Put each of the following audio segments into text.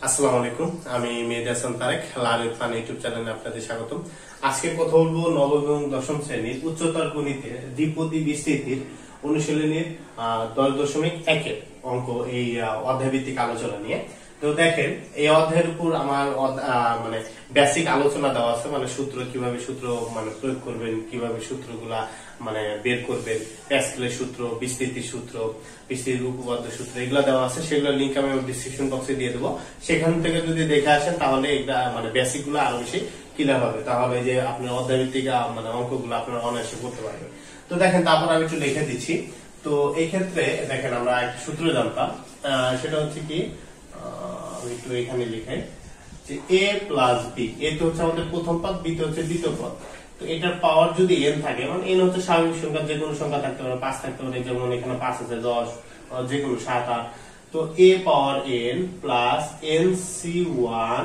আসসালামু আলাইকুম, আমি মেহেদী হাসান তারেক, লারিফ খান ইউটিউব চ্যানেলে আপনাদের স্বাগতম। আজকে কথা বলবো নবম এবং দশম শ্রেণীর উচ্চতর গণিতে দ্বিপদী বিস্তৃতির অনুশীলনীর 10.1 অঙ্ক, এই অধ্যায়ভিত্তিক আলোচনা নিয়ে। তো দেখেন, এই অধ্যায়ের উপর আমার মানে বেসিক আলোচনা দেওয়া আছে, মানে সূত্র কিভাবে প্রয়োগ করবেন, কিভাবে সূত্রগুলা বের করবেন, প্যাসকেলের সূত্র, বিস্তৃতির সূত্র, বিস্তৃতির উপপাদ্য সূত্র, এগুলা দেওয়া আছে। সেগুলোর লিংক আমি ডিসক্রিপশন বক্সে দিয়ে দেবো। সেখান থেকে যদি দেখে আসেন তাহলে এটা বেসিক গুলো আরো বেশি ক্লিয়ার হবে। তাহলে যে আপনার অধ্যায়ভিত্তিক অঙ্কগুলো আপনারা অনায়াসে করতে পারবেন। তো দেখেন, তারপর আমি একটু লিখে দিচ্ছি। তো এই ক্ষেত্রে দেখেন, আমরা একটা সূত্র জানতাম, সেটা হচ্ছে কি, আমি একটু এখানে লিখে যে a প্লাস বি, এ তো হচ্ছে আমাদের প্রথম পদ, বি তো হচ্ছে দ্বিতীয় পদ। তো এটার পাওয়ার যদি n থাকে, মানে n হচ্ছে স্বাভাবিক সংখ্যা, যে কোনো সংখ্যা থাকতে পারে, 5 থাকতে পারে, যেমন এখানে 5 আছে, 10, যে কোনো 7, 8। তো a power n plus nc1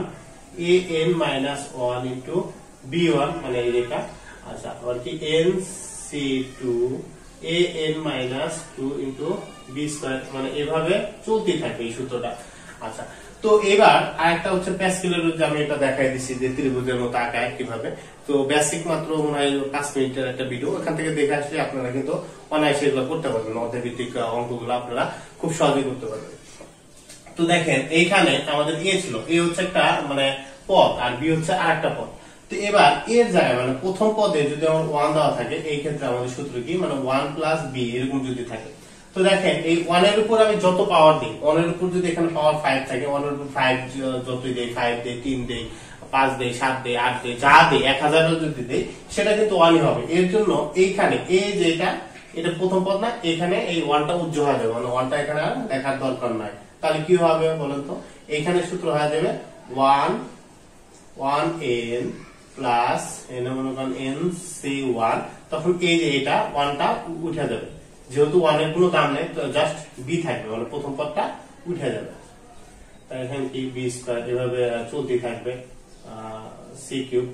an minus 1 into b1, মানে এটা। আচ্ছা, আবার কি nc2 an minus 2 into b square, মানে এভাবে চলতে থাকে এই সূত্রটা। আচ্ছা, তো এবার আরেকটা হচ্ছে প্যাসকেলের, যে আমি এটা দেখাই দিচ্ছি যে ত্রিভুজের মতো আঁকায় কিভাবে। তো বেসিক মাত্র মনে হয় 5 মিনিটের একটা ভিডিও, ওখান থেকে দেখে আসলে আপনারা কিন্তু অনায়াসে এগুলো করতে পারবেন। অধ্যায়ভিত্তিক অঙ্কগুলো আপনারা খুব সহজেই করতে পারবেন। তো দেখেন, এইখানে আমাদের এ ছিল, এ হচ্ছে একটা পদ, আর বি হচ্ছে আরেকটা পদ। তো এবার এর জায়গায় প্রথম পদে যদি আমার 1 দেওয়া থাকে, এই ক্ষেত্রে আমাদের সূত্র কি, 1 প্লাস বি এরকম যদি থাকে। তো দেখেন, এই 1 এর উপর আমি যত পাওয়ার দিই, 1 এর উপর যদি এখানে পাওয়ার 5 থাকে, 1 এর উপর 5 যতই দেই, 5 দেই, 3 দেই, 5 দেই, 7 দেই, 8 দেই, যা দেই, 1000 যদি দেই, সেটা কিন্তু 1ই হবে। এর জন্য এইখানে এই যে এটা প্রথম পদ না, এখানে এই 1টা উজ্জ্বল হয়ে যাবে, 1টা এখানে আর লেখার দরকার নাই। তাহলে কি হবে বলেন তো, এইখানে সূত্র হয়ে যাবে 1n প্লাস এনে মনে করেন nc1, তখন এই যে এটা 1টা উঠে যাবে, যেহেতু 1 এর কোনো দাম নেই, তো জাস্ট b থাকবে, মানে প্রথম পদটা উঠে যাবে। তাই এখানে কি b স্কয়ার এভাবে চলতে থাকবে, c কিউব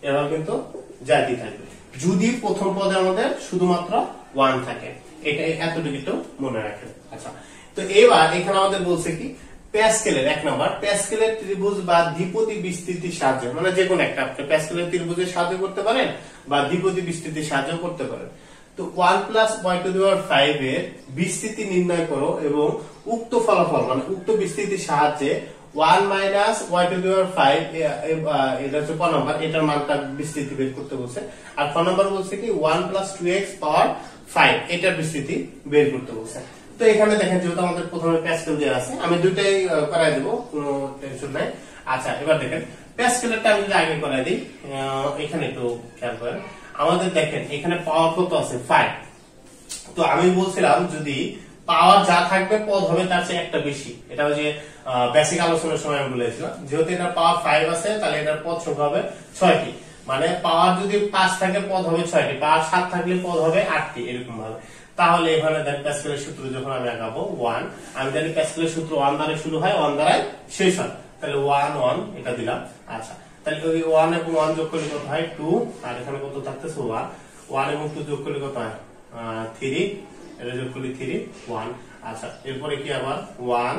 এভাবে কিন্তু যাইতে থাকবে, যদি প্রথম পদে আমাদের শুধুমাত্র 1 থাকে। এটা এতটুকু একটু মনে রাখেন। আচ্ছা, তো এবার এখানে আমাদের বলছে কি, প্যাসকেলের 1 নাম্বার, প্যাসকেলের ত্রিভুজ বা দ্বিপদী বিস্তৃতির সাহায্যে, যে কোনো একটা আপনি প্যাসকেলের ত্রিভুজের সাহায্যে করতে পারেন বা দ্বিপদী বিস্তৃতির সাহায্যে করতে পারেন। তো 1 প্লাস y⁵ এর বিস্তৃতি নির্ণয় করো এবং উক্ত ফলাফল, উক্ত বিস্তৃতির সাহায্যে 1 মাইনাস y⁵ এটা হচ্ছে ক নাম্বার, এটার মানটা বিস্তৃতি বের করতে বলছে। আর ক নাম্বার বলছে কি 1 প্লাস 2x পাওয়ার 5, এটার বিস্তৃতি বের করতে বলছে। তো এখানে দেখেন, যেহেতু আমাদের প্রথমে প্যাসকেল দেওয়া আছে, আমি দুইটাই করাই দেবো, কোনো টেনশন নাই। আচ্ছা, এবার দেখেন প্যাসকেলেরটা আমি যদি আগে করাই দিই, এখানে একটু খেয়াল করেন। আমাদের দেখেন এখানে পাওয়ার কত আছে, 5। তো আমি বলছিলাম যদি পাওয়ার যা থাকবে পদ হবে তার চেয়ে একটা বেশি, এটা হচ্ছে বেসিক আলোচনার সময় আমি বলেছিলাম। যেহেতু এটা পাওয়ার 5 আছে, তাহলে এটার পদ সংখ্যা হবে 6টি, মানে পাওয়ার যদি 5 থাকে পদ হবে 6টি, পাওয়ার 7 থাকলে পদ হবে 8টি, এরকম ভাবে। তাহলে এখানে দেখ, প্যাসকেলের সূত্র যখন আমি আঁকাবো 1, আমি জানি প্যাসকেলের সূত্র 1 দ্বারা শুরু হয়, 1 দ্বারা শেষ হয়, তাহলে 1 1 এটা দিলাম। আচ্ছা, তাহলে ওই 1 এবং 1 যোগ করলে কত হয় 2, আর এখানে কত থাকতেছে 1, 1 এবং 2 যোগ করলে কত হয় 3, এটা যোগ করলে 3 1। আচ্ছা, এরপরে কি আবার 1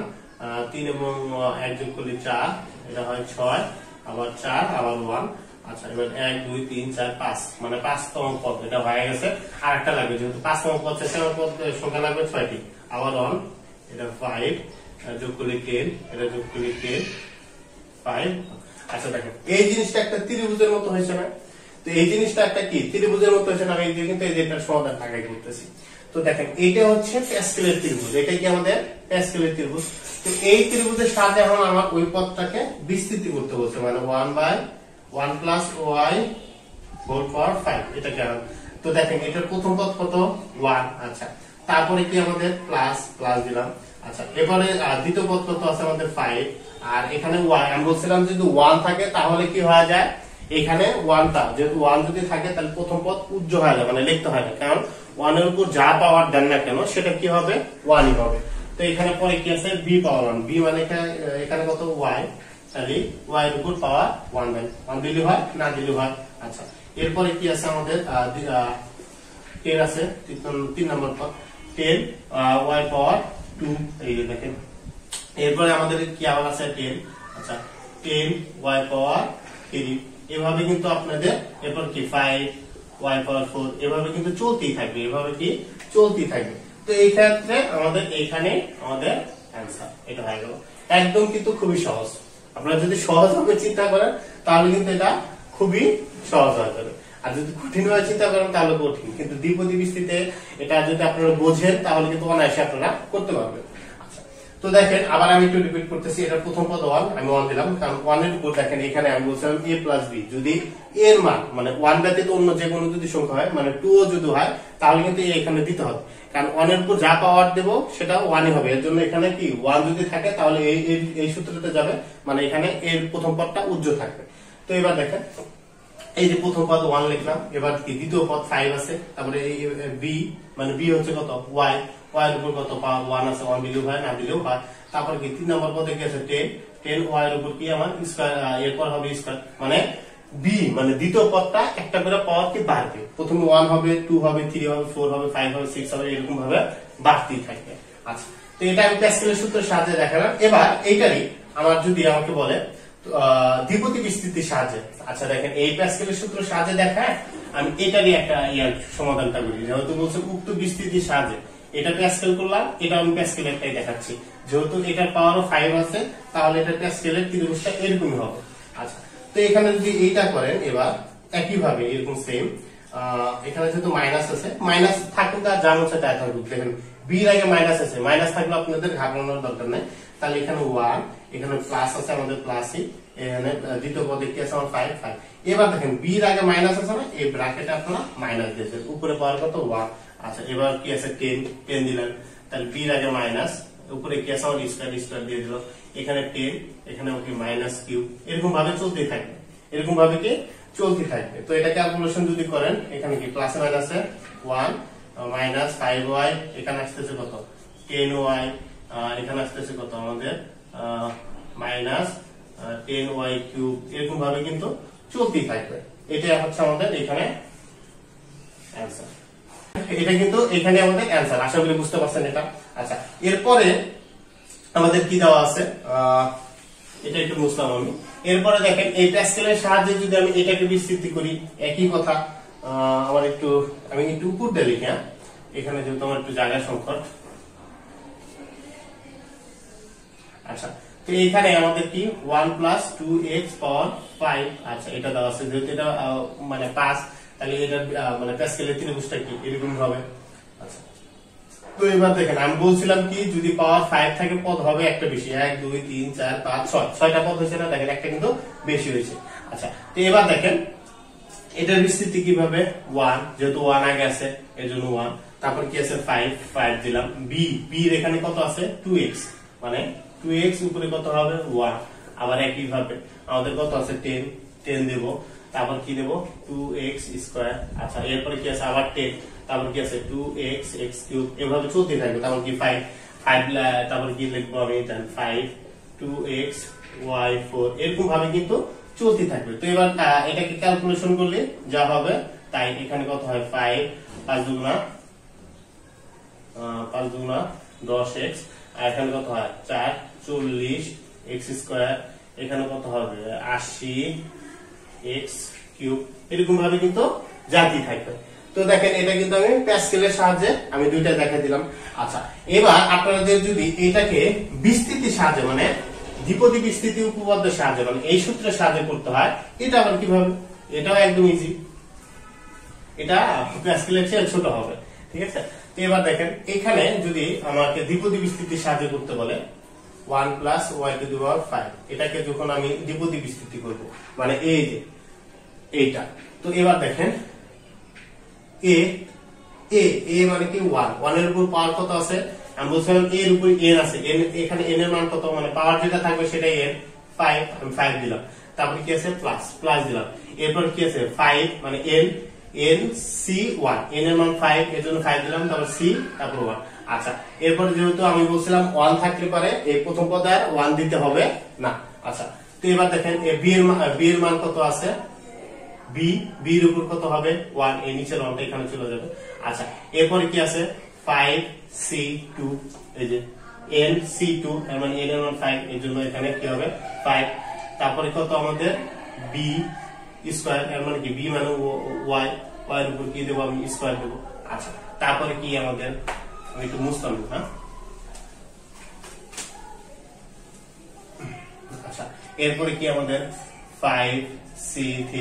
3 এবং 1 যোগ করলে 4, এটা হয় 6, আবার 4 আবার 1। আচ্ছা, এবার 1 2 3 4 5, মানে 5তম পদ এটা হয়ে গেছে। আর একটা লাগবে, যেহেতু 5তম পদ, 6তম পদ সংখ্যা লাগবে 6টি, আবার 1, এটা 5, যোগ করলে 10, এটা যোগ করলে 10 5। আচ্ছা, দেখেন এই জিনিসটা একটা ত্রিভুজের মতো হয়েছে না? তো এই জিনিসটা একটা কি ত্রিভুজের মতো হয়েছে না? আমি কিন্তু এই যে এটার সমাধান আগে করতেছি। তো দেখেন, এইটা হচ্ছে প্যাসকেলের ত্রিভুজ, এটা কি আমাদের প্যাসকেলের ত্রিভুজ। তো এই ত্রিভুজের সাথে এখন আমার ওই পদটাকে বিস্তৃতি করতে বলছে, 1 প্লাস y হোল পাওয়ার 5, এটা কেমন। তো দেখেন, এটার প্রথম পদ কত 1। আচ্ছা, তারপরে কি আমাদের প্লাস দিলাম। আচ্ছা, এবারে দ্বিতীয় পদ কত আছে আমাদের 5, আর এখানে y, আমি বলছিলাম যদি 1 থাকে তাহলে কি হয়ে যায়, এখানে 1টা যেহেতু 1 যদি থাকে তাহলে প্রথম পদ উজ্জ্বল হয়ে যায়, লিখতে হয় না, কারণ 1 এর উপর যা পাওয়ার দেন না কেন সেটা কি হবে 1ই হবে। তো এখানে পরে কি আছে b পাওয়ার 1, b মানে এখানে কত y, তাহলে y এর উপর পাওয়ার 1 দেন, 1 দিলে হয় না দিলে হয়। আচ্ছা, এরপরে কি আছে আমাদের 10 আছে, 3 নম্বর পদ 10 y পাওয়ার 2, এই যে দেখেন। এরপরে আমাদের কি আবার আছে 10 আচ্ছা 10 y পাওয়ার 3 এভাবে কিন্তু আপনাদের এরপর কি 5 y পাওয়ার 4 এভাবে কিন্তু চলতেই থাকবে, এভাবে কি চলতেই থাকবে। তো এই ক্ষেত্রে আমাদের এইখানে আমাদের অ্যান্সার এটা হয়ে গেল। একদম কিন্তু খুবই সহজ, আপনারা যদি সহজভাবে চিন্তা করেন তাহলে কিন্তু এটা খুবই সহজ হয়ে যাবে, আর যদি কঠিন ভাবে চিন্তা করেন তাহলে কঠিন। কিন্তু দ্বিপদী বিস্তৃতিতে এটা যদি আপনারা বোঝেন তাহলে কিন্তু অনায়াসে আপনারা করতে পারবেন। আচ্ছা, তো দেখেন আবার আমি একটু রিপিট করতেছি। এটা প্রথম পদ 1, আমি 1 দিলাম, কারণ 1 এর উপর দেখেন এখানে আমি বলছিলাম a প্লাস b, যদি এর মান মানে 1 ব্যতীত অন্য যে কোনো যদি সংখ্যা হয়, মানে 2 ও যদি হয়, তাহলে কিন্তু এখানে দিতে হবে, কারণ 1 এর উপর যা পাওয়ার দেব সেটা 1 হবে। এর জন্য এখানে কি 1 যদি থাকে তাহলে এই সূত্রতে যাবে, মানে এখানে এর প্রথম পদটা উজ্জ্বল থাকবে। তো এবার দেখেন এই যে প্রথম পদ 1 লিখলাম, এবার কি দ্বিতীয় পদ 5 আছে, তারপরে এই b মানে b হচ্ছে কত y, y এর উপর কত পাওয়ার 1 আছে, 1 দিলেও হয় না দিলেও হয়। তারপর কি 3 নম্বর পদে কি আছে 10, 10 y এর উপর কি আমার স্কয়ার, এরপর হবে স্কয়ার, মানে b মানে দ্বিতীয় পদটা একটা করে পাওয়ার কি বাড়বে, প্রথমে 1 হবে, 2 হবে, 3 হবে, 4 হবে, 5 হবে, 6 হবে, এরকম ভাবে বাড়তেই থাকবে। আচ্ছা, তো এটা আমি প্যাসকেলের সূত্রের সাহায্যে দেখালাম। এবার এইটারই আমার যদি আমাকে বলে দ্বিপদী বিস্তৃতির সাহায্যে, আচ্ছা দেখেন এই প্যাসকেলের সূত্রের সাহায্যে দেখায় আমি এটারই একটা সমাধানটা করি। যেহেতু বলছে উক্ত বিস্তৃতির সাহায্যে, এটা প্যাসকেল করলাম, এটা আমি প্যাসকেল একটাই দেখাচ্ছি। যেহেতু এটার পাওয়ারও 5 আছে, তাহলে এটা প্যাসকেলের ত্রিভুজটা এরকমই হবে। আচ্ছা, তো এখানে যদি এইটা করেন এবার একই ভাবে এরকম সেম, এখানে যেহেতু মাইনাস আছে, মাইনাস থাকুক আর যা মনে তাই থাকুক, দেখেন বি এর আগে মাইনাস আছে, মাইনাস থাকলে আপনাদের ঘাবড়ানোর দরকার নেই। তাহলে এখানে 1, এখানে প্লাস আছে আমাদের প্লাসই, এখানে দ্বিতীয় পদে কি আছে আমার 5 5। এবার দেখেন বি এর আগে মাইনাস আছে না, এই ব্র্যাকেটে আপনারা মাইনাস দিয়েছেন, উপরে পাওয়ার কত 1। আচ্ছা, এবার কি আছে 10, 10 দিলেন, তাহলে বি এর আগে মাইনাস, উপরে কি আছে আমার স্কয়ার, স্কয়ার দিয়ে দিল, এখানে 10, এখানে কি মাইনাস কিউব, এরকম ভাবে চলতেই থাকবে, এরকম ভাবে কি চলতে থাকবে। তো এটা ক্যালকুলেশন যদি করেন, এখানে কি প্লাসে মাইনাসে 1 মাইনাস 5y, এখানে আসতেছে কত 10y, এখানে আসতেছে কত আমাদের মাইনাস 10y কিউব, এরকম ভাবে কিন্তু চলতেই থাকবে। এটা হচ্ছে আমাদের এখানে অ্যান্সার, এটা কিন্তু এখানে আমাদের অ্যান্সার। আশা করি বুঝতে পারছেন এটা। আচ্ছা, এরপরে আমাদের কি দেওয়া আছে, এটা একটু বুঝলাম আমি। এরপরে দেখেন এই প্যাসকেলের সাহায্যে যদি আমি এটাকে বিস্তৃতি করি, একই কথা, আমার একটু আমি একটু উপর দিয়ে লিখি, এখানে যেহেতু আমার একটু জায়গা সংকট। আচ্ছা, তো এখানে আমাদের কি 1 প্লাস 2x পাওয়ার 5, আচ্ছা এটা দেওয়া আছে, যেহেতু এটা মানে 5, তাহলে এটা মানে প্যাসকেলের ত্রিভুজটা কি এরকম হবে। আচ্ছা, তো এবার দেখেন আমি বলছিলাম কি যদি পাওয়ার 5 থাকে পদ হবে একটা বেশি, 1 2 3 4 5 6, 6টা পদ হয়েছে না, দেখেন একটা কিন্তু বেশি হয়েছে। আচ্ছা, তো এবার দেখেন এটার বিস্তৃতি কিভাবে, 1 যেহেতু 1 আগে আছে এর জন্য 1, তারপর কি আছে 5 5 দিলাম, b এর এখানে কত আছে 2x, মানে 2x উপরে কত হবে 1, আবার একই ভাবে আমাদের কত আছে 10 10 দেব, তারপর কি দেব 2x স্কয়ার। আচ্ছা, এরপরে কি আছে আবার 10, তারপর কি আছে 2x x কিউব, এভাবে চলতে থাকবে। তারপর কি 5 5, তারপর কি লিখবো আমি 5 2x y 4, এরকম ভাবে কিন্তু চলতে থাকবে। তো এবার এটাকে ক্যালকুলেশন করলে যা হবে তাই, এখানে কত হয় 5 5 দুগুণা 10x, আর এখানে কত হয় 4 40 x স্কয়ার, এখানে কত হবে 80 x কিউব, এরকম ভাবে কিন্তু জাতি থাকবে। তো দেখেন এটা কিন্তু আমি প্যাসকেলের সাহায্যে আমি দুইটা দেখাই দিলাম। আচ্ছা, এবার আপনাদের যদি এটাকে বিস্তৃতির সাহায্যে, মানে দ্বিপদী বিস্তৃতি উপপাদ্যের সাহায্যে, মানে এই সূত্রের সাহায্যে করতে হয়, এটা আবার কিভাবে, এটাও একদম ইজি, এটা প্যাসকেলের চেয়ে ছোট হবে, ঠিক আছে। তো এবার দেখেন এখানে যদি আমাকে দ্বিপদী বিস্তৃতির সাহায্যে করতে বলে 1 প্লাস y টু দি পাওয়ার 5, এটাকে যখন আমি দ্বিপদী বিস্তৃতি করব, মানে এই যে এইটা, তো এবার দেখেন a a a মানে কি 1 1 এর উপর পাওয়ার কত আছে, আমি বলছিলাম a এর উপর n আছে, n এখানে n এর মান কত, মানে পাওয়ার যেটা থাকবে সেটাই n, 5 আমি 5 দিলাম, তারপর কি আছে প্লাস প্লাস দিলাম, এরপর কি আছে 5 মানে n n c 1, n এর মান 5, এর জন্য 5 দিলাম, তারপর c, তারপর 1। আচ্ছা, এরপর যেহেতু আমি বলছিলাম 1 থাকলে পারে এই প্রথম পদে আর 1 দিতে হবে না। আচ্ছা, তো এবার দেখেন b এর মান কত আছে, b এর উপর কত হবে 1, এই নিচের মানটা এখানে চলে যাবে। আচ্ছা, এরপরে কি আছে 5 c 2, এই যে n c2 এর মানে n এর মান 5 এর জন্য এখানে কি হবে 5। তারপরে কত আমাদের b স্কয়ার এর মানে কি b মানে y y এর উপর কি দেব আমি স্কয়ার দেব। আচ্ছা তারপরে কি আমাদের আমি একটু মুছতাম হ্যাঁ। আচ্ছা এরপরে কি আমাদের 5c3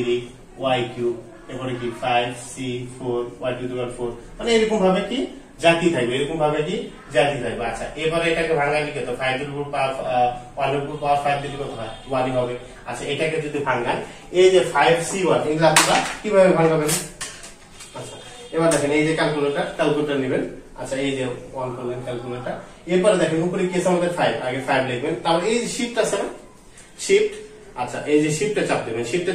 y3 এরপরে কি 5c4 y2 to 4 মানে এরকম ভাবে কি জাতি থাকবে, এরকম ভাবে কি জাতি থাকবে। আচ্ছা এবারে এটাকে ভাঙালে কত 5 এর উপর পাওয়ার 1 এর উপর পাওয়ার 5 দিলে কত হয় 1 হবে। আচ্ছা এটাকে যদি ভাঙান এই যে 5c1 এগুলা আপনারা কিভাবে ভাঙাবেন। আচ্ছা এবার দেখেন এই যে ক্যালকুলেটর নেবেন। আচ্ছা এই যে 1 করলেন ক্যালকুলেটর, এরপরে দেখেন উপরে কি আছে আমাদের 5 আগে 5 লিখবেন, তারপর এই যে শিফট আছে না শিফট। আচ্ছা এই যে শিফটে চাপ দিবেন, শিফটে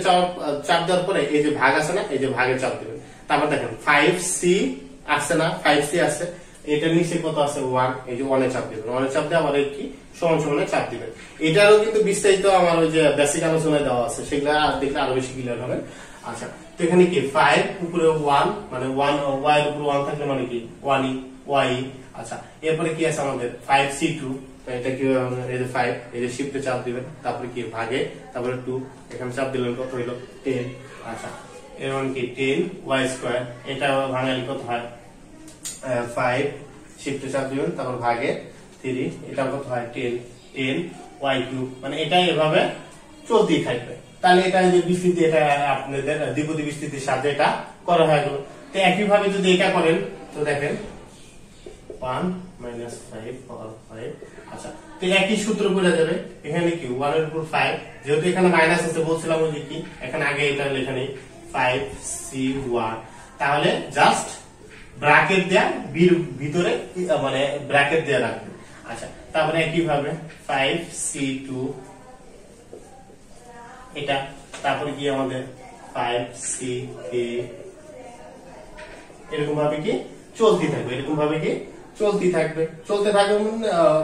চাপ দেওয়ার পরে এই যে ভাগ আছে না এই যে ভাগে চাপ দিবেন। তারপর দেখেন 5c আসছে না 5c আছে, এটা নিচে কত আছে 1 এই যে 1 এ চাপ দিবেন, 1 এ চাপ দিয়ে আবার কি সমান সমানে চাপ দিবেন। এটারও কিন্তু বিস্তারিত আমার ওই যে বেসিক আলোচনায় দেওয়া আছে, সেগুলা দেখলে আরো বেশি ক্লিয়ার হবে। আচ্ছা তো এখানে কি 5 উপরে 1 মানে 1 y এর উপরে 1 থাকলে মানে কি 1 y। আচ্ছা এরপরে কি আছে আমাদের 5c2, এটা কি এই যে 5 এই যে শিফটে চাপ দিবেন, তারপরে কি ভাগে তারপরে 2 এখানে চাপ দিলেন কত হলো 10। আচ্ছা এর মানে কি 10 y স্কয়ার, এটা ভাঙালে কত হয় 5 শিফটে চাপ দিবেন তারপর ভাগে 3 এটা কত হয় 10 y কিউব। মানে এটা এভাবে চলতেই থাকবে। তাহলে এটা যে বিস্তৃতি এটা আপনাদের দ্বিপদী বিস্তৃতির সাথে এটা করা হয়ে গেল। তো একই ভাবে যদি এটা করেন তো দেখেন 1 minus 5 power 5। আচ্ছা তো একই সূত্র বোঝা যাবে, এখানে কি 1 এর উপর 5 যেহেতু এখানে মাইনাস আছে বলছিলাম ওই যে কি এখানে আগে এটা লেখা নেই 5c1, তাহলে জাস্ট ব্র্যাকেট দেয়া ভিতরে মানে ব্র্যাকেট দেয়া রাখবেন। আচ্ছা তারপরে একই ভাবে 5c2 এটা, তারপরে কি আমাদের 5c3 এরকম ভাবে কি চলতে থাকবে, এরকম ভাবে কি চলতে থাকবে। চলতে থাকবে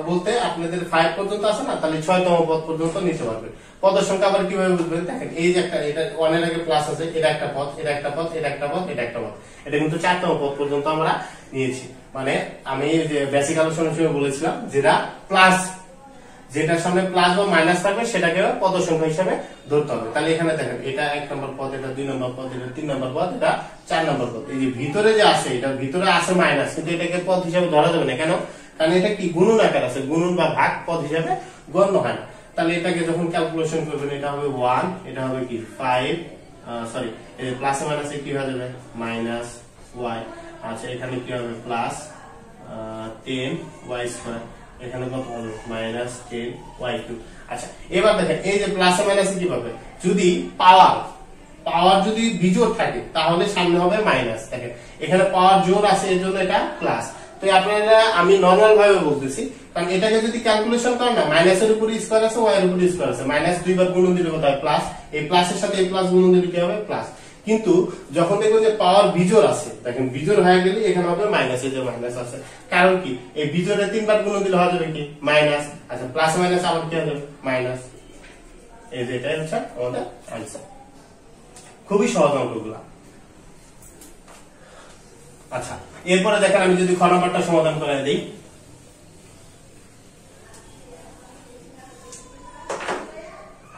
বলতে আপনাদের 5 পর্যন্ত আছে না, তাহলে 6তম পদ পর্যন্ত নিতে পারবেন। পদের সংখ্যা আবার কিভাবে বুঝবেন দেখেন এই যে একটা এটা 1 এর আগে প্লাস আছে, এটা একটা পদ, এটা একটা পদ, এটা একটা পদ, এটা একটা পদ, এটা কিন্তু 4তম পদ পর্যন্ত আমরা নিয়েছি। মানে আমি যে বেসিক আলোচনার সময় বলেছিলাম যেটা প্লাস, যেটার সামনে প্লাস বা মাইনাস থাকবে সেটাকে পদ সংখ্যা হিসেবে ধরতে হবে। তাহলে এখানে দেখেন এটা 1 নম্বর পদ, এটা 2 নম্বর পদ, এটা 3 নম্বর পদ, এটা 4 নম্বর পদ। এই যে ভিতরে যে আছে এটা ভিতরে আছে মাইনাস, কিন্তু এটাকে পদ হিসেবে ধরা যাবে না। কেন? কারণ এটা কি গুণন আকার আছে, গুণন বা ভাগ পদ হিসেবে গণ্য হয় না। তাহলে এটাকে যখন ক্যালকুলেশন করবেন এটা হবে 1, এটা হবে কি 5 সরি এই প্লাসে মাইনাসে কি হয়ে যাবে মাইনাস y। আচ্ছা এখানে কি হবে প্লাস 10 y স্কয়ার, এখানে কত হবে মাইনাস 10 y3। আচ্ছা এবার দেখেন এই যে প্লাস মাইনাস কি পাবে, যদি পাওয়ার যদি বিজোড় থাকে তাহলে সামনে হবে মাইনাস। দেখেন এখানে পাওয়ার জোড় আছে এর জন্য এটা প্লাস। তো আপনারা আমি নরমাল ভাবে বলতেছি, কারণ এটাকে যদি ক্যালকুলেশন করেন না মাইনাসের উপর স্কয়ার আছে y এর উপর স্কয়ার আছে, মাইনাস দুইবার গুণন দিলে কত হয় প্লাস, এই প্লাসের সাথে এই প্লাস গুণন দিলে কি হবে প্লাস। কিন্তু যখন দেখবেন যে পাওয়ার বিজোড় আছে, দেখেন বিজোড় হয়ে গেলে এখানে হবে মাইনাস, এই যে মাইনাস আছে, কারণ কি এই বিজোড়ে 3 বার গুণন দিলে হয়ে যাবে কি মাইনাস। আচ্ছা প্লাস মাইনাস আবার কি হবে মাইনাস, এই যে এটাই হচ্ছে আমাদের आंसर। খুবই সহজ অঙ্কগুলো। আচ্ছা এরপরে দেখেন আমি যদি খ নাম্বারটা সমাধান করে দেই।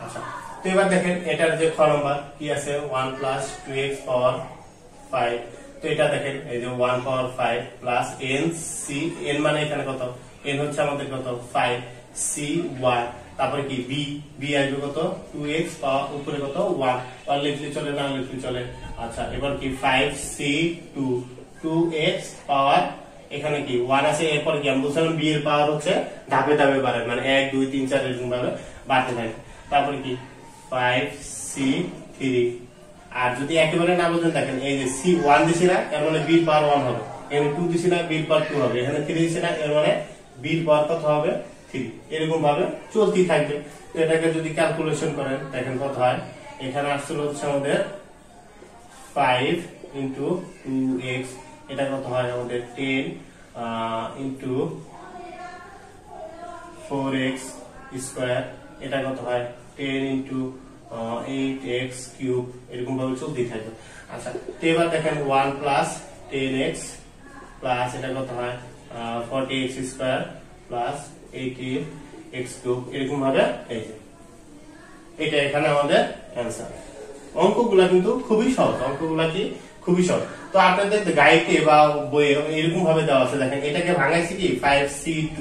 আচ্ছা তো এবার দেখেন এটার যে খ নাম্বার কি আছে 1 plus 2x power 5। তো এটা দেখেন এই যে 1 power 5 plus n c, n মানে এখানে কত, n হচ্ছে আমাদের কত 5 c y, তারপরে কি b, b আসবে কত 2x পাওয়ার উপরে কত 1 লিখলে চলে না লিখলে চলে। আচ্ছা এবার কি 5c2 2x পাওয়ার এখানে কি 1 আছে, এরপর কি আমি বলছিলাম b এর পাওয়ার হচ্ছে ধাপে ধাপে বাড়ে, মানে 1 2 3 4 এরকম ভাবে বাড়তে থাকে। তারপরে কি 5c3, আর যদি একেবারে না বুঝেন দেখেন এই যে c1 দিছি না এর মানে b এর পাওয়ার 1 হবে, এখানে 2 দিছি না b এর পাওয়ার 2 হবে, এখানে 3 দিছি না এর মানে b এর পাওয়ার কত হবে 3। এরকম ভাবে চলতেই থাকবে। তো এটাকে যদি ক্যালকুলেশন করেন দেখেন কত হয়, এখানে আসলে হচ্ছে আমাদের 5 into 2x, এটা কত হয় আমাদের 10 into 4x স্কয়ার, এটা কত হয় 10 into 8x কিউব, এরকম ভাবে চলতেই থাকবে। আচ্ছা তো এবার দেখেন 1 plus 10x প্লাস এটা কত হয় 40x স্কয়ার প্লাস 18x³ এরকম ভাবে এই যে এটা এখানে আমাদের অ্যান্সার। অঙ্কগুলা কিন্তু খুবই সহজ, অঙ্কগুলা কি খুবই সহজ। তো আপনাদের গাইডে বা বইয়ে এরকম ভাবে দেওয়া আছে, দেখেন এটাকে ভাঙাইছি কি 5c2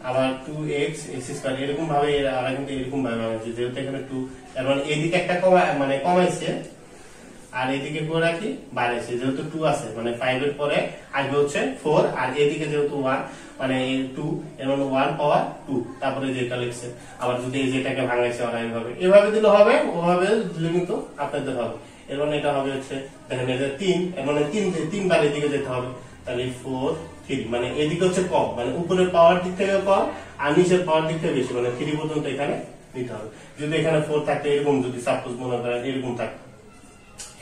আবার 2x² এরকম ভাবে এরা কিন্তু এরকম ভাবে ভাঙাইছে, যেহেতু এখানে 2 এর মানে এদিকে একটা কমাইছে আর এদিকে করে রাখি বাড়াইছে, যেহেতু 2 আছে মানে 5 এর পরে আসবে হচ্ছে 4 আর এদিকে যেহেতু 1 মানে 2 এর মানে 1 পাওয়ার 2 তারপরে যেটা লিখছে। আবার যদি এই যেটাকে ভাঙাইছে ওরা এভাবে দিলে হবে, ওভাবে দিলে কিন্তু আপনাদের হবে। এর মানে এটা হবে হচ্ছে দেখেন এটা 3 এর মানে 3 বার এদিকে যেতে হবে, তাহলে 4 3 মানে এদিকে হচ্ছে কম, মানে উপরের পাওয়ার দিক থেকে কম আর নিচের পাওয়ার দিক থেকে বেশি, মানে 3 পর্যন্ত এখানে দিতে হবে। যদি এখানে 4 থাকতে এরকম যদি সাপোজ মনে করেন এরকম থাকতো,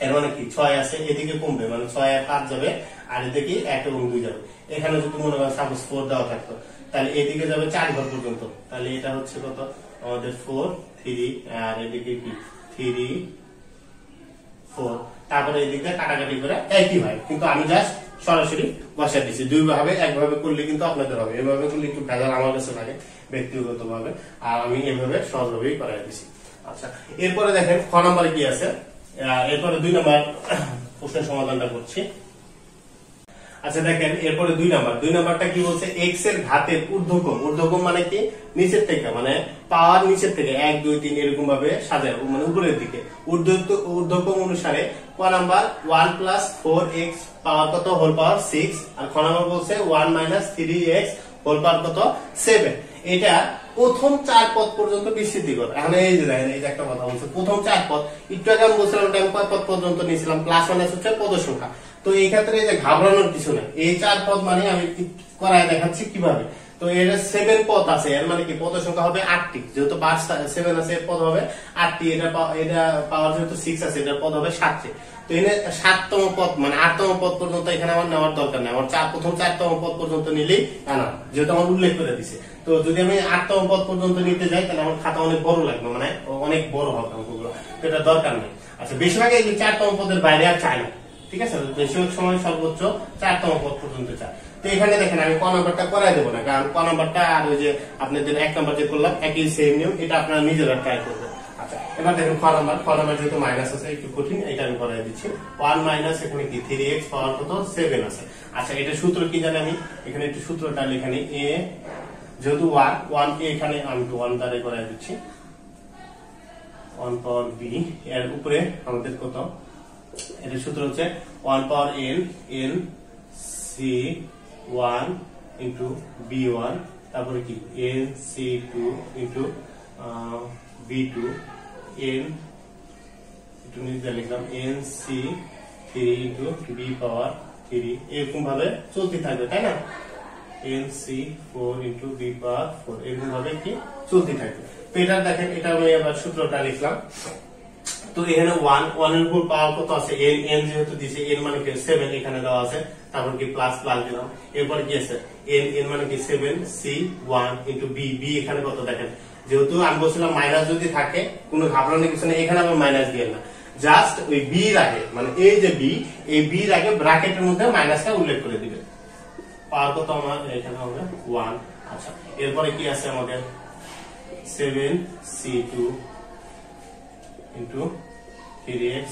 এর মানে কি 6 আছে এদিকে কমবে, মানে 6 আর 5 যাবে আর এদিকে 1 এবং 2 যাবে। এখানে যদি মনে করেন সাপোজ 4 দেওয়া থাকতো তাহলে এদিকে যাবে 4 ঘর পর্যন্ত, তাহলে এটা হচ্ছে কত আমাদের 4 3 আর এদিকে কি 3 4, তারপরে এদিকে কাটাকাটি করে একই হয়, কিন্তু আমি জাস্ট সরাসরি বসাই দিচ্ছি। দুই ভাবে একভাবে করলে কিন্তু আপনাদের হবে, এভাবে করলে একটু ভেজাল আমার কাছে লাগে ব্যক্তিগত ভাবে, আর আমি এভাবে সহজভাবেই করাই দিচ্ছি। আচ্ছা, এরপরে দেখেন খ নম্বরে কি আছে, এরপরে 2 নম্বর প্রশ্নের সমাধানটা করছি। আচ্ছা দেখেন এরপরে 2 নাম্বারটা কি বলছে, x এর ঘাতের ঊর্ধ্বক্রম মানে কি নিচের থেকে, মানে পাওয়ার নিচের থেকে 1 2 3 এরকম ভাবে সাজায়, মানে উপরের দিকে ঊর্ধ্বক্রম অনুসারে ক নাম্বার 1 প্লাস 4x পাওয়ার কত হোল পাওয়ার 6 আর খ নাম্বার বলছে 1 মাইনাস 3x হোল পাওয়ার কত 7। এটা প্রথম 4 পদ পর্যন্ত বিস্তৃতি কর। এখন এই যে দেখেন এই যে একটা কথা বলছে প্রথম 4 পদ, একটু আগে আমি বলছিলাম আমি কয় পদ পর্যন্ত নিয়েছিলাম, প্লাস মাইনাস হচ্ছে পদ সংখ্যা। তো এই ক্ষেত্রে এই যে ঘাবড়ানোর কিছু নাই, এই 4 পদ মানে আমি করায় দেখাচ্ছি কিভাবে। তো এর 7 পদ আছে, এর মানে কি পদ সংখ্যা হবে 8টি, যেহেতু 7 আছে এর পদ হবে 8টি, এটা পাওয়ার যেহেতু 6 আছে এটার পদ হবে 7টি। তো এখানে 7তম পদ মানে 8তম পদ পর্যন্ত এখানে আমার নেওয়ার দরকার নেই, আমার প্রথম 4তম পদ পর্যন্ত নিলেই আনা, যেহেতু আমার উল্লেখ করে দিছে। তো যদি আমি 8তম পদ পর্যন্ত নিতে যাই তাহলে আমার খাতা অনেক বড় লাগবে, মানে অনেক বড় হবে অঙ্কগুলো, তো এটা দরকার নেই। আচ্ছা, বেশিরভাগ এই 4তম পদের বাইরে আর চাই না, ঠিক আছে, বেশিরভাগ সময় সর্বোচ্চ 4তম পদ পর্যন্ত চাই। তো এখানে দেখেন আমি ক নাম্বারটা করাই দেবো না, কারণ ক নাম্বারটা আর ওই যে আপনাদের 1 নাম্বার যে করলাম একই সেম নিয়ম, এটা আপনারা নিজেরা ট্রাই করবেন। আচ্ছা, এবার দেখেন খ নাম্বার যেহেতু মাইনাস আছে একটু কঠিন, এটা আমি করাই দিচ্ছি। 1 মাইনাস এখানে কি 3x পাওয়ার কত 7 আছে। আচ্ছা, এটা সূত্র কি জানি আমি এখানে একটু সূত্রটা লিখে নিই, a যেহেতু 1 এখানে আমি 1 দ্বারা করাই দিচ্ছি, 1 পাওয়ার b এর উপরে আমাদের কত, এটা সূত্র হচ্ছে 1 পাওয়ার n c1 ইনটু b1, তারপরে কি n c2 into b2, n একটু নিচে লিখলাম n c3 ইনটু b পাওয়ার 3, এরকম ভাবে চলতে থাকবে, তাই না, n c4 ইনটু b পাওয়ার 4 এরকম ভাবে কি চলতে থাকবে। তো এটা দেখেন এটা আমি আবার সূত্রটা লিখলাম। তো এখানে 1 এর উপর পাওয়ার কত আছে n যেহেতু দিছে, n মানে কি 7 এখানে দেওয়া আছে, তারপর কি প্লাস দিলাম, এরপর কি আছে n মানে কি 7 c1 ইনটু b এখানে কত দেখেন, যেহেতু আমি বলছিলাম মাইনাস যদি থাকে কোনো ঘাবড়ানোর কিছু নেই, এখানে আবার মাইনাস দিয়ে না, জাস্ট ওই b এর আগে মানে এই যে b, এই b এর আগে ব্র্যাকেটের মধ্যে মাইনাসটা উল্লেখ করে দিবেন, পাওয়ার কত আমার এখানে হবে 1। আচ্ছা, এরপরে কি আছে আমাদের 7c2 ইনটু 3x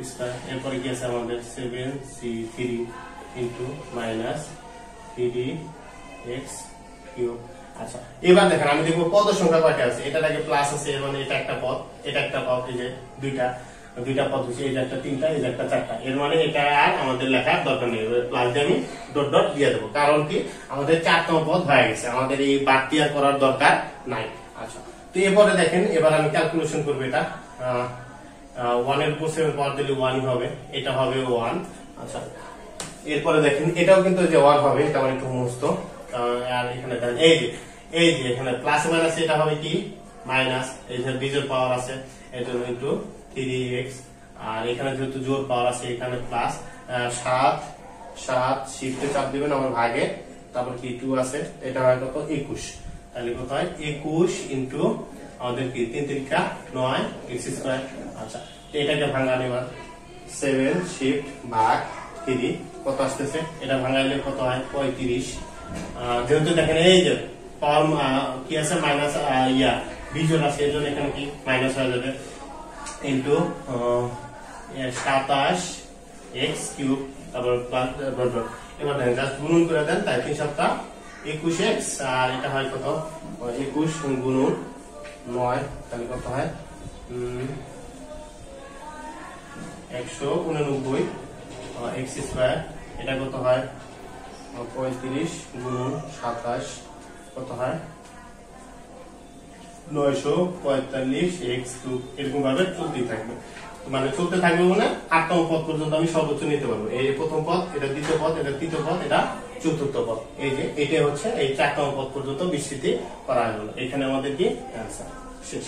স্কয়ার, এরপরে কি আছে আমাদের 7c3 into minus 3x cube. আচ্ছা, এবার দেখেন আমি দেখবো পদ সংখ্যা কয়টা আছে, এটার আগে প্লাস আছে, এর মানে এটা একটা পদ, এটা একটা পদ, এই যে দুইটা পদ হচ্ছে, এই যে একটা 3টা, এই যে একটা 4টা, এর মানে এটা আর আমাদের লেখার দরকার নেই, প্লাস দিয়ে আমি ডট ডট দিয়ে দেবো, কারণ কি আমাদের 4তম পদ হয়ে গেছে, আমাদের এই বাড়তি আর করার দরকার নাই। আচ্ছা, তো এরপরে দেখেন এবার আমি ক্যালকুলেশন করবো, এটা 1 এর উপর 7 পাওয়ার দিলে 1 হবে, এটা হবে 1। আচ্ছা, এরপরে দেখেন এটাও কিন্তু যে 1 হবে, এটা আমার একটু মুছত, আর এখানে দেখেন এই যে এখানে প্লাস মাইনাস এটা হবে কি মাইনাস, এই যে বিজোড় পাওয়ার আছে এর জন্য ইনটু 3x, আর এখানে যেহেতু জোড় পাওয়ার আছে এখানে প্লাস 7 শিফটে চাপ দিবেন আমার ভাগে, তারপর কি 2 আছে, এটা হয় কত 21, তাহলে কত হয় 21 ইনটু আমাদের কি 3 3 9 x স্কয়ার। আচ্ছা, এটাকে ভাঙান এবার 7 শিফট ভাগ 3 কত আসতেছে, এটা ভাঙাইলে কত হয় 35, যেহেতু দেখেন এই যে পাওয়ার কি আছে মাইনাস বিজোড় আছে, এর জন্য এখানে কি মাইনাস হয়ে যাবে ইন্টু 27 x কিউব, তারপর প্লাস এবার দেখেন জাস্ট গুণন করে দেন, তাই 3 7 21x, আর এটা হয় কত 21 গুণন 9, তাহলে কত হয় 189 x স্কয়ার, এটা কত হয় 35 গুণন 27, কত হয় 945 x কিউব। এরকম ভাবে চলতেই থাকবে, মানে চলতে থাকবে মানে 8তম পদ পর্যন্ত আমি সর্বোচ্চ নিতে পারবো। এই প্রথম পদ, এটা দ্বিতীয় পদ, এটা তৃতীয় পদ, এটা চতুর্থ পদ, এই যে এটা হচ্ছে এই 4তম পদ পর্যন্ত বিস্তৃতি করা হলো। এখানে আমাদের কি অ্যান্সার শেষ।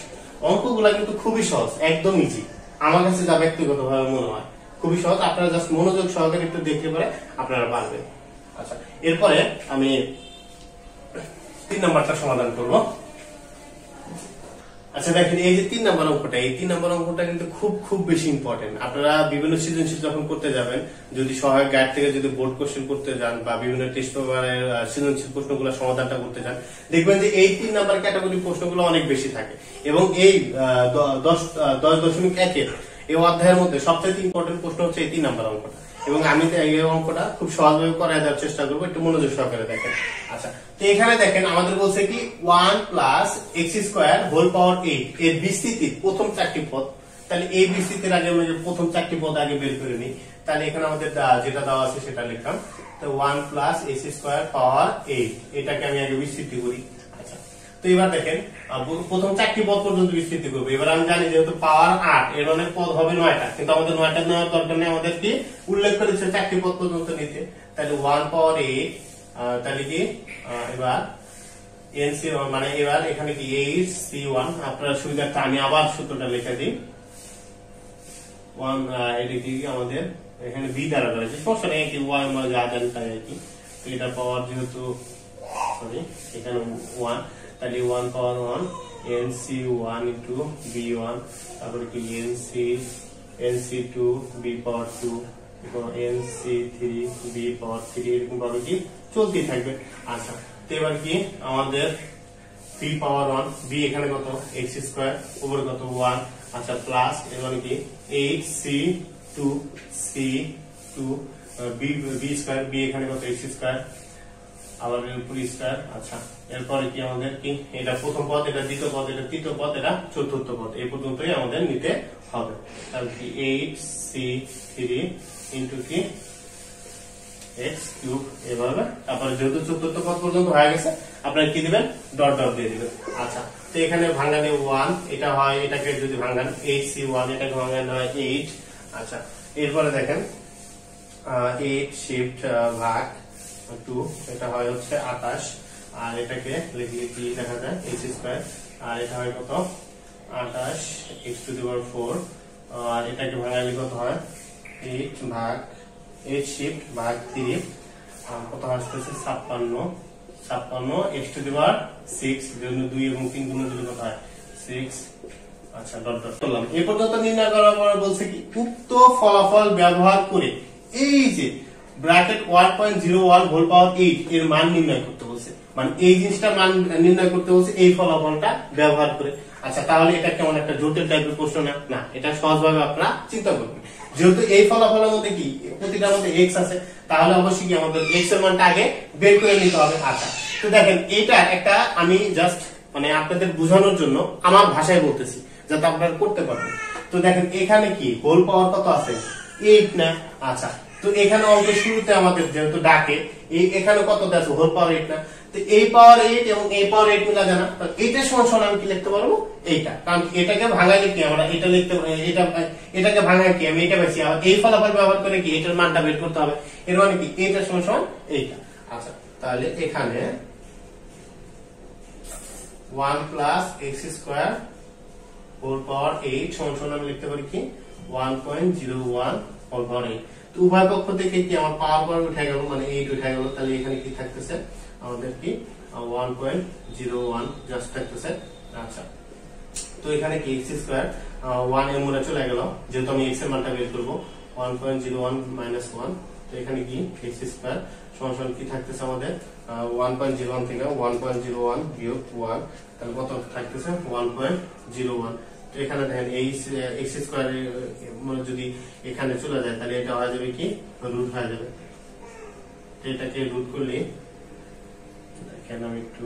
অঙ্কগুলা কিন্তু খুবই সহজ, একদম ইজি, আমার কাছে যা ব্যক্তিগতভাবে মনে হয় খুবই সহজ। আপনারা জাস্ট মনোযোগ সহকারে একটু দেখতে পারে আপনারা পারবেন। আচ্ছা, এরপরে আমি 3 নাম্বারটা সমাধান করব। আচ্ছা দেখেন, এই যে 3 নাম্বার অঙ্কটা, এই 3 নাম্বার অঙ্কটা কিন্তু খুব খুব বেশি ইম্পর্টেন্ট। আপনারা বিভিন্ন সৃজনশীল যখন করতে যাবেন, যদি সহায়ক গাইড থেকে যদি বোর্ড কোশ্চেন করতে যান বা বিভিন্ন টেস্ট পেপারের সৃজনশীল প্রশ্নগুলো সমাধানটা করতে যান, দেখবেন যে এই 3 নাম্বার ক্যাটাগরি প্রশ্নগুলো অনেক বেশি থাকে। এবং এই 10.1 এই অধ্যায়ের মধ্যে সবচেয়ে ইম্পর্টেন্ট প্রশ্ন হচ্ছে এই 3 নাম্বার অঙ্কটা। এবং আমি এই অঙ্কটা খুব সহজভাবে করায় দেওয়ার চেষ্টা করবো, একটু মনোযোগ সহকারে দেখেন। আচ্ছা, তো এখানে দেখেন আমাদের বলছে কি 1 plus x square whole power 8 এর বিস্তৃতির প্রথম 4টি পদ। তাহলে এই বিস্তৃতির আগে আমরা প্রথম 4টি পদ আগে বের করে নিই। তাহলে এখানে আমাদের যেটা দেওয়া আছে সেটা লিখলাম। তো 1 প্লাস এক্স স্কোয়ার পাওয়ার 8, এটাকে আমি আগে বিস্তৃতি করি। আচ্ছা, তো এবার দেখেন প্রথম 4টি পদ পর্যন্ত বিস্তৃতি করবো। এবার আমি জানি যেহেতু পাওয়ার 8, এর মানে পদ হবে 9টা, কিন্তু আমাদের 9টা নেওয়ার দরকার নেই, আমাদের কি উল্লেখ করেছে 4টি পদ পর্যন্ত নিতে। তাহলে 1 পাওয়ার 8, তাহলে কি এবার এনসি মানে এবার এখানে কি 8c1, আপনার সুবিধার্থে আমি আবার সূত্রটা লিখে দিই। 1 এটা কি আমাদের এখানে বি দ্বারা করেছে, সমস্যা নেই, কি ওয়াই যা জানি তাই আর কি। তো এটা পাওয়ার যেহেতু সরি এখানে 1, তাহলে 1 পাওয়ার 1 nc1 ইনটু b1, তারপরে কি nc2 b পাওয়ার 2 এবং nc3 b পাওয়ার 3, এরকম ভাবে কি চলতেই থাকবে। আচ্ছা, তো এবার কি আমাদের b পাওয়ার 1, b এখানে কত x স্কয়ার, উপরে কত 1, আচ্ছা প্লাস এর মানে কি 8c2 b স্কয়ার, b এখানে কত x স্কয়ার, আবার এর উপর স্কয়ার। আচ্ছা, এরপরে কি আমাদের কি এটা প্রথম পদ, এটা দ্বিতীয় পদ, এটা তৃতীয় পদ, এটা চতুর্থ পদ, এই পর্যন্তই আমাদের নিতে হবে। তাহলে কি 8c3 ইনটু কি x কিউব, এভাবে। তারপরে যেহেতু চতুর্থ পদ পর্যন্ত হয়ে গেছে, আপনারা কি দিবেন ডট ডট দিয়ে দিবেন। আচ্ছা, তো এখানে ভাঙানে 1, এটা হয়, এটাকে যদি ভাঙান 8c1, এটাকে ভাঙান হয় 8। আচ্ছা, এরপরে দেখেন 8 শিফট ভাগ 2, এটা হয় হচ্ছে 28, আর এটাকে লিখলে কি দেখা যায় x স্কয়ার, আর এটা হয় কত 28 x টু দি পাওয়ার 4, আর এটাকে ভাঙালে কত হয় 8 ভাগ 8 শিফট ভাগ 3, কত আসছে 56 x টু দি পাওয়ার 6, জন্য 2 এবং 3 গুণ দিলে কত হয় 6। আচ্ছা, ডট ডট করলাম। এই পর্যন্ত নির্ণয় করার পর বলছে কি উক্ত ফলাফল ব্যবহার করে এই যে ব্র্যাকেট 1.01 হোল পাওয়ার 8 এর মান নির্ণয় করতে বলছে, মানে এই জিনিসটার মান নির্ণয় করতে বলছে এই ফলাফলটা ব্যবহার করে। আচ্ছা, তাহলে এটা কেমন একটা জটিল টাইপের প্রশ্ন না? না, এটা সহজভাবে আপনারা চিন্তা করবেন। যেহেতু এই ফলাফলের মধ্যে কি প্রতিটার মধ্যে x আছে, তাহলে অবশ্যই কি আমাদের x এর মানটা আগে বের করে নিতে হবে। আচ্ছা, তো দেখেন এটা একটা আমি জাস্ট মানে আপনাদের বোঝানোর জন্য আমার ভাষায় বলতেছি যাতে আপনারা করতে পারবেন। তো দেখেন এখানে কি হোল পাওয়ার কত আছে 8 না? আচ্ছা, তো এখানে অঙ্কের শুরুতে আমাদের যেহেতু ডাকে এখানে কত আছে হোল পাওয়ার 8 না? তো এই পাওয়ার 8 এবং এই পাওয়ার 8 মিলা জানা, এইটা সমান আমি কি লিখতে পারবো এইটা, কারণ এটাকে ভাঙালে কি আমরা এটা লিখতে এটাকে ভাঙায় কি আমি এটা পাইছি, আর এই ফলাফল ব্যবহার করে কি এটার মানটা বের করতে হবে, এর মানে কি এটা সমান এইটা। আচ্ছা, তাহলে এখানে 1 plus x square whole power 8 সমান আমি লিখতে পারি কি 1.01 হোল পাওয়ার 8। তো উভয় পক্ষ থেকে কি আমার পাওয়ার উঠে গেল, মানে 8 উঠে গেল, তাহলে এখানে কি থাকতেছে আমাদের কি 1.01 জাস্ট থাকতেছে। আচ্ছা, তো এখানে কি x স্কয়ার 1 এর মনে চলে গেল, যেহেতু আমি x এর মানটা বের করব 1.01 - 1 তো এখানে কি এক্স স্কয়ার সমান কি থাকতেছে আমাদের 1.01 থেকে 1.01 বিয়োগ 1, তাহলে কত থাকতেছে 1.01। তো এখানে দেখেন এই এক্স স্কয়ার যদি এখানে চলে যায় তাহলে এটা হয়ে যাবে কি রুট হয়ে যাবে। তো এটাকে রুট করলে দেখেন আমি একটু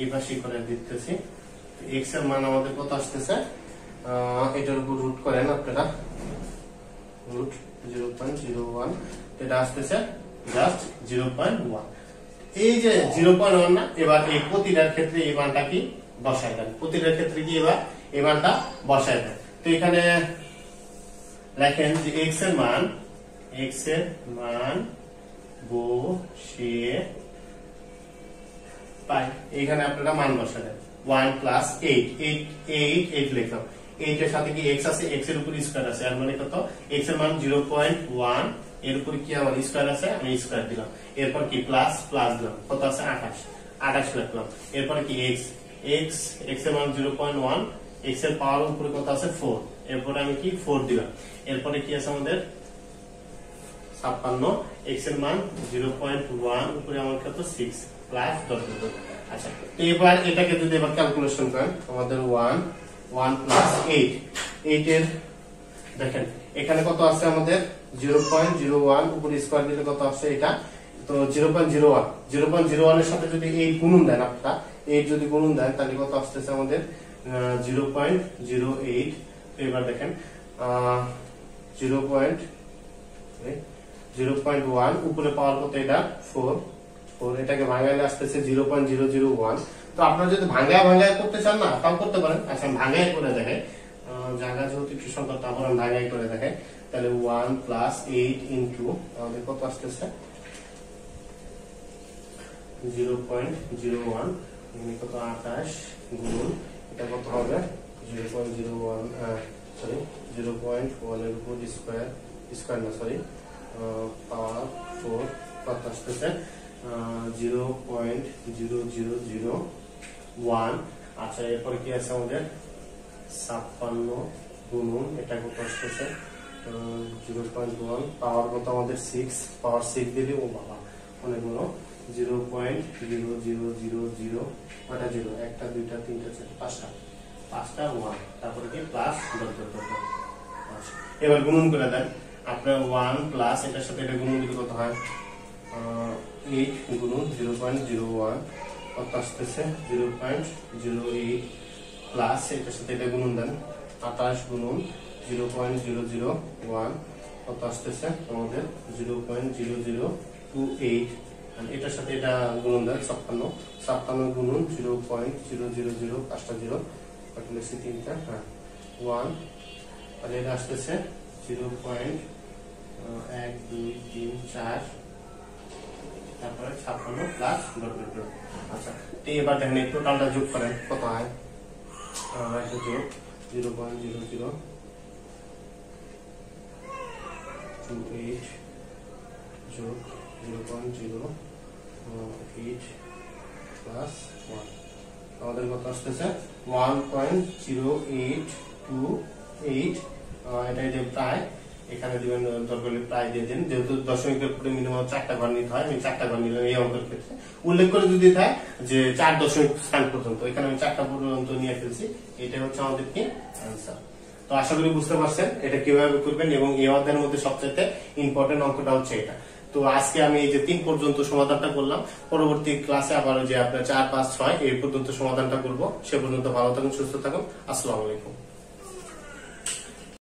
এই পাশে করে দিতেছি, এক্স এর মান আমাদের কত আসতেছে, এটার উপর রুট করেন আপনারা, রুট 0.01, এটা আসতেছে জাস্ট 0.1। এই যে 0.1 না, এবার এই প্রতিটার ক্ষেত্রে এই মানটা কি বসায় দেন, প্রতিটার ক্ষেত্রে কি এবার এই মানটা বসায় দেন। তো এখানে লেখেন যে x এর মান বসিয়ে পাই, এখানে আপনারা মান বসায় দেন 1 প্লাস 8 লিখলাম, 8 এর সাথে কি x আছে, x এর উপর স্কয়ার আছে, এর মানে কত x এর মান 0.1, এর উপর কি আমার স্কয়ার আছে, আমি স্কয়ার দিলাম, এরপর কি প্লাস দিলাম, কত আছে 28 লিখলাম, এরপর কি x এর মান 0.1, x এর পাওয়ার উপরে কত আছে 4, এরপর আমি কি 4 দিলাম, এরপরে কি আছে আমাদের 56, x এর মান 0.1, উপরে আমার কত 6 প্লাস ডট। আচ্ছা, তো এবার এটাকে যদি এবার ক্যালকুলেশন করেন আমাদের 1 প্লাস 8 এর দেখেন এখানে কত আছে আমাদের 0.01, উপরে স্কয়ার দিলে কত আসছে এটা, তো 0.01 এর সাথে যদি 8 গুণন দেন আপনারা, 8 যদি গুণন দেন তাহলে কত আসতেছে আমাদের 0.08। তো এবার দেখেন 0.1, উপরে পাওয়ার কত এটা 4, এটাকে ভাঙাইলে আসতেছে 0.001। তো আপনারা যদি ভাঙায় করতে চান না তাও করতে পারেন। আচ্ছা, ভাঙায় করে দেখে, জায়গা যেহেতু একটু সংকট, তারপর আমি ভাঙায় করে দেখাই, তাহলে 1 প্লাস 8 ইন্টু আমাদের কত আসতেছে 0.01, মানে কত 28 গুণ এটা কত হবে 0.01, সরি 0.1 এর উপর স্কয়ার না সরি পাওয়ার 4, কত আসতেছে 0.0001। আচ্ছা, এরপরে কি আছে আমাদের 56 গুণন এটা কত আসতেছে 0.1, পাওয়ার কত আমাদের 6, পাওয়ার 6 দিলে ও বাবা অনেক বড় 0.0000, কয়টা 0, 1 2 3 4 5টা 1, তারপরে কি প্লাস ডট। এবার গুণন করে দেন আপনার 1 প্লাস এটার সাথে এটা গুণন দিলে কত হয় 8 গুণন 0.01, কত আসতেছে 0.08, প্লাস এটার সাথে এটা গুণন দেন 28 গুণন 0.001, কত আসতেছে আমাদের 0.0028, এটার সাথে এটা গুণন দেন 56 গুণন 0.000, 5টা 0, কত লিখছি 3টা 1, আর এটা আসতেছে 0.1 2 3 4, তারপরে 56 প্লাস ডট। আচ্ছা, তো এবার দেখেন এই টোটালটা যোগ করেন কত হয়, এটা যোগ 0.0028 যোগ 0.08 প্লাস 1, আমাদের কত আসতেছে 1.0828, এটা যে প্রায় এখানে দিবেন, দরকার প্রায় দিয়ে দিন, যেহেতু দশমিকের পরে মিনিমাম 4টা ঘর নিতে হয়, আমি 4টা ঘর নিলাম এই অঙ্কের ক্ষেত্রে, উল্লেখ করে যদি থাকে যে 4 দশমিক স্থান পর্যন্ত, এখানে আমি 4টা পর্যন্ত নিয়ে ফেলছি, এটা হচ্ছে আমাদের কি आंसर। তো আশা করি বুঝতে পারছেন এটা কিভাবে করবেন, এবং এই অধ্যায়ের মধ্যে সবচেয়ে ইম্পর্টেন্ট অঙ্কটা হচ্ছে এটা। তো আজকে আমি এই যে 3 পর্যন্ত সমাধানটা করলাম, পরবর্তী ক্লাসে আবার যে আপনার 4 5 6 এই পর্যন্ত সমাধানটা করব। সে পর্যন্ত ভালো থাকুন, সুস্থ থাকুন, আসসালামু আলাইকুম।